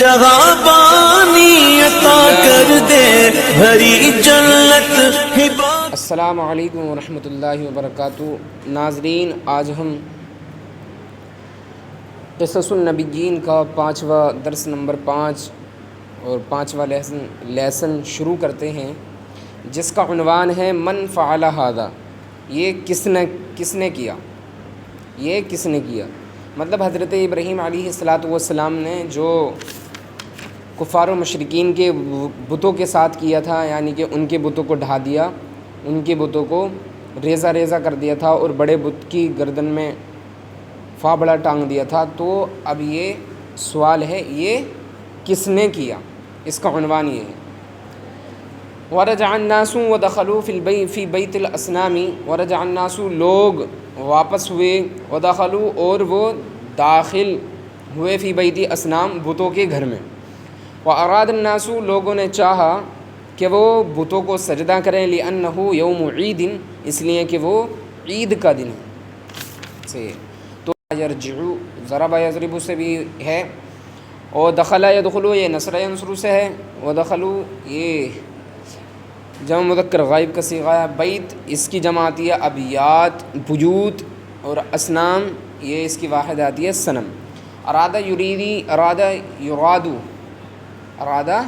جہاں بانی عطا کر دے بھری جنت ہبا۔ السلام علیکم ورحمۃ اللہ وبرکاتہ۔ ناظرین، آج ہم قصص النبیین کا 5واں درس نمبر 5 اور 5واں لیسن شروع کرتے ہیں، جس کا عنوان ہے من فعل ھذا، یہ کس نے کیا، یہ کس نے کیا۔ مطلب حضرت ابراہیم علیہ السلام نے جو کفار و مشرکین کے بتوں کے ساتھ کیا تھا، یعنی کہ ان کے بتوں کو ڈھا دیا، ان کے بتوں کو ریزہ ریزہ کر دیا تھا اور بڑے بت کی گردن میں فابڑا ٹانگ دیا تھا، تو اب یہ سوال ہے یہ کس نے کیا، اس کا عنوان یہ ہے۔ ورجع الناس ودخلوا فی بیت الاصنام، ورجع الناس لوگ واپس ہوئے، ودخلوا اور وہ داخل ہوئے، فی بیت اصنام بتوں کے گھر میں، واراد الناس لوگوں نے چاہا کہ وہ بتوں کو سجدہ کریں، لأنہ یوم عید، اس لیے کہ وہ عید کا دن ہے۔ تو یرجعو ضرب یضرب سے بھی ہے، اور دخل یدخلو یہ نصر ینصر سے ہے، ودخلو یہ جمع مذکر غائب کا صیغہ ہے، بیت اس کی جمع آتی ہے ابیات بیوت، اور اصنام یہ اس کی واحد آتی ہے صنم۔ ارادہ یریدی، ارادہ یرادو، ارادہ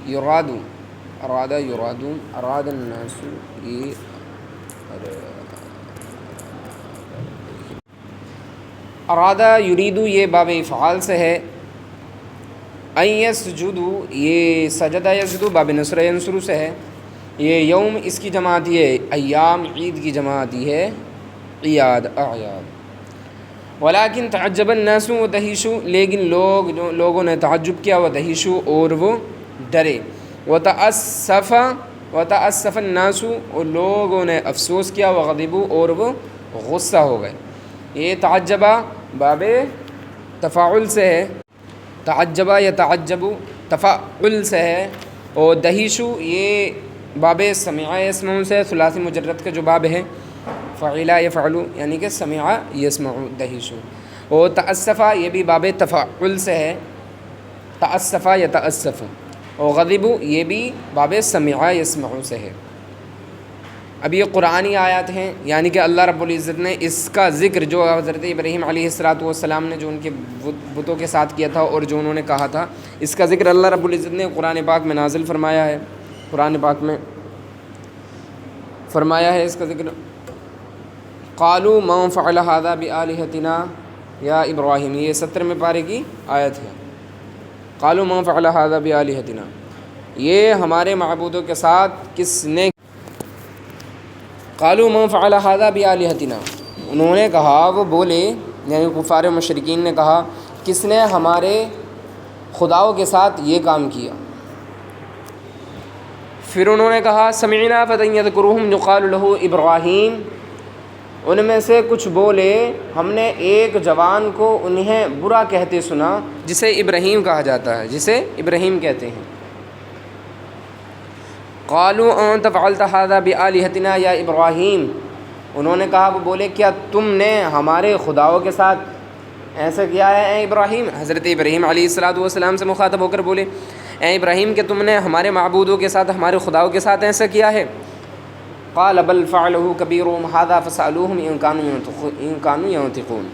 یرادو، ارادہ یرادو، اراد الناس، یہ ارادہ یریدو یہ باب افعال سے ہے، ان یسجدو یہ سجدہ یسجدو باب نصر ینصر سے ہے، یہ یوم اس کی جمع آتی ہے ایام، عید کی جمع آتی ہے عیاد، اعیاد۔ ولیکن تعجب الناس ودہشوا، لیکن لوگوں نے تعجب کیا، ودہشوا اور وہ ڈرے، وتأسف الناس اور لوگوں نے افسوس کیا، وغضبوا اور وہ غصہ ہو گئے۔ یہ تعجبہ باب تفاعل سے ہے، تعجبہ یا تعجب تفاعل سے ہے، اور دہشو یہ باب سمع یسمع سے، ثلاثی مجرد کا جو باب ہے، فعل یفعل یعنی کہ سمع یسمع دہشو، اور تأسفہ یہ بھی باب تفاعل سے ہے، تأسفہ یا تأسف، اور غضب یہ بھی باب سمع یسمع سے ہے۔ اب یہ قرآنی آیات ہیں، یعنی کہ اللہ رب العزت نے اس کا ذکر جو حضرت ابراہیم علیہ السلام نے جو ان کے بتوں کے ساتھ کیا تھا اور جو انہوں نے کہا تھا، اس کا ذکر اللہ رب العزت نے قرآن پاک میں نازل فرمایا ہے، قرآن پاک میں فرمایا ہے اس کا ذکر۔ قالوا من فعل ھذا بآلہتنا یا ابراہیم، یہ 17ویں پارے کی آیت ہے۔ قالوا من فعل ھذا بآلہتنا، یہ ہمارے معبودوں کے ساتھ کس نے، قالوا من فعل ھذا بآلہتنا، انہوں نے کہا، وہ بولے یعنی کفار و مشرکین نے کہا، کس نے ہمارے خداؤں کے ساتھ یہ کام کیا۔ پھر انہوں نے کہا سمعنا فتى يذكرهم يقال له ابراہیم، ان میں سے کچھ بولے ہم نے ایک جوان کو انہیں برا کہتے سنا جسے ابراہیم کہا جاتا ہے، جسے ابراہیم کہتے ہیں۔ قالوا انت فعلت ھذا بآلہتنا یا ابراہیم، انہوں نے کہا، وہ بولے کیا تم نے ہمارے خداؤں کے ساتھ ایسا کیا ہے اے ابراہیم؟ حضرت ابراہیم علیہ السلام سے مخاطب ہو کر بولے، اے ابراہیم کہ تم نے ہمارے معبودوں کے ساتھ، ہمارے خداؤں کے ساتھ ایسا کیا ہے؟ قال بل فعلہ کبیرہم ھذا فاسألوہم ان کانوا ینطقون،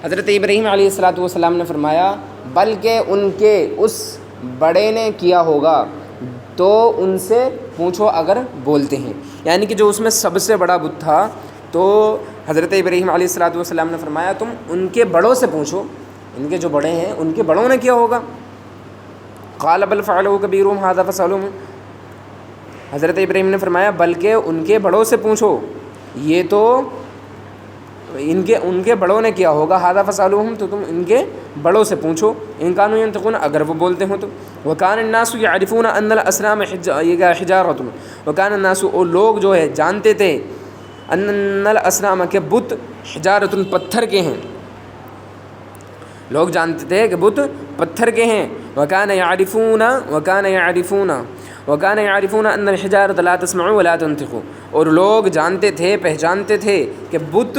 حضرت ابراہیم علیہ السلام نے فرمایا بلکہ ان کے اس بڑے نے کیا ہوگا، تو ان سے پوچھو اگر بولتے ہیں، یعنی کہ جو اس میں سب سے بڑا بت تھا، تو حضرت ابراہیم علیہ السلام نے فرمایا تم ان کے بڑوں سے پوچھو، ان کے جو بڑے ہیں ان کے بڑوں نے کیا ہوگا۔ قال بل فعلہ کبیرہم ھذا فاسألوہم، حضرت ابراہیم نے فرمایا بلکہ ان کے بڑوں سے پوچھو، یہ تو ان کے بڑوں نے کیا ہوگا، ھذا فاسألوہم تو تم ان کے بڑوں سے پوچھو، ان کانوا ینطقون اگر وہ بولتے ہوں تو۔ وکان الناس یعرفون ان الاصنام حجارۃ، وکان الناس اور لوگ جو ہے جانتے تھے، ان الاصنام کہ بت حجارۃ پتھر کے ہیں، لوگ جانتے تھے کہ بت پتھر کے ہیں۔ وکان یعرفون ان الحجارۃ لا تسمع ولا تنطق، اور لوگ جانتے تھے، پہچانتے تھے کہ بت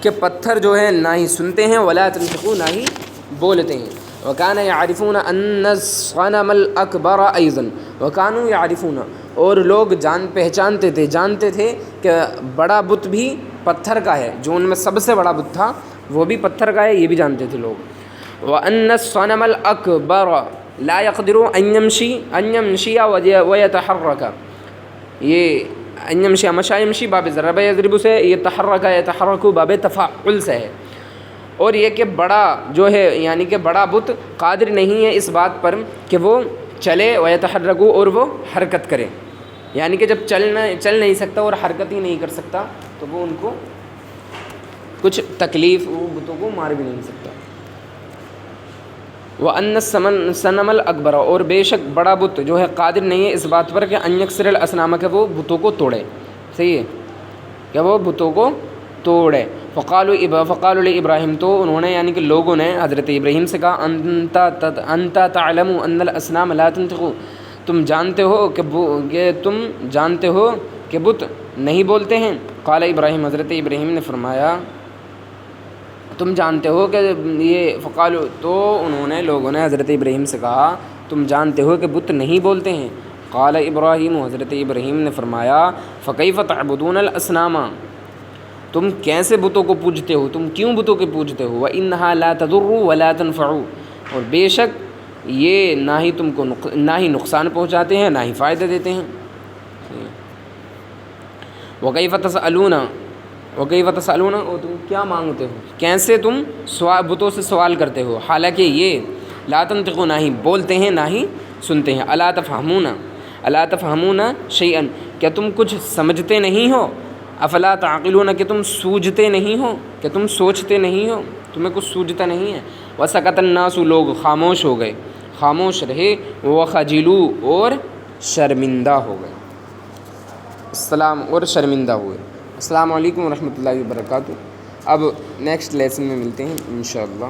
کہ پتھر جو ہے نہ ہی سنتے ہیں، ولا تنطق نہ ہی بولتے ہیں۔ وکان یعرفون ان الصنم الاکبر ایضا، وکانوا یعرفون، اور لوگ جانتے تھے کہ بڑا بت بھی پتھر کا ہے، جو ان میں سب سے بڑا بت تھا وہ بھی پتھر کا ہے، یہ بھی جانتے تھے لوگ۔ وان الصنم الاکبر لا يقدر ان يمشي ويتحرك، یہ ان يمشي مشى يمشي باب ضرب يضرب سے، یہ تحرک يتحرك باب تفاعل سے ہے۔ اور یہ کہ بڑا جو ہے یعنی کہ بڑا بت قادر نہیں ہے اس بات پر کہ وہ چلے ويتحرك، اور وہ حرکت کرے، یعنی کہ جب چل نہیں سکتا اور حرکت ہی نہیں کر سکتا تو وہ ان کو کچھ تکلیف، وہ بتوں کو مار بھی نہیں سکتا۔ وَأَنَّ الصَّنَمَ الْأَكْبَرَ، اور بے شک بڑا بت جو ہے قادر نہیں ہے اس بات پر کہ أَن يَكْسِرَ الْأَصْنَامَ، کہ وہ بتوں کو توڑے، صحیح ہے کہ وہ بتوں کو توڑے۔ فقالوا لإبراہیم، تو انہوں نے یعنی کہ لوگوں نے حضرت ابراہیم سے کہا انت تعلم ان الأصنام لا تنطق، تم جانتے ہو کہ بت نہیں بولتے ہیں۔ قال ابراہیم، حضرت ابراہیم نے فرمایا تم جانتے ہو کہ یہ، فقالوا، تو انہوں نے لوگوں نے حضرت ابراہیم سے کہا تم جانتے ہو کہ بت نہیں بولتے ہیں۔ قال ابراہیم، حضرت ابراہیم نے فرمایا فکیف تعبدون الاصنام، تم کیسے بتوں کو پوجتے ہو، تم کیوں بتوں کو پوجتے ہو؟ وانہا لا تضر ولا تنفع، اور بے شک یہ نہ ہی تم کو نہ ہی نقصان پہنچاتے ہیں نہ ہی فائدہ دیتے ہیں۔ وکیف تسألون، اور تم کیا مانگتے ہو، کیسے تم بتوں سے سوال کرتے ہو، حالانکہ یہ لا تنطقون، نہ ہی بولتے ہیں نہ ہی سنتے ہیں۔ الا تفہمون شیئا، کیا تم کچھ سمجھتے نہیں ہو؟ افلا تعقلون، کہ تم سوچتے نہیں ہو، کہ تم سوچتے نہیں ہو، تمہیں کچھ سوچتا نہیں ہے۔ وسکت الناس، لوگ خاموش ہو گئے، خاموش رہے، وخجلوا، اور شرمندہ ہو گئے، اور شرمندہ ہوئے۔ السلام علیکم ورحمۃ اللہ وبرکاتہ۔ اب نیکسٹ لیسن میں ملتے ہیں انشاءاللہ۔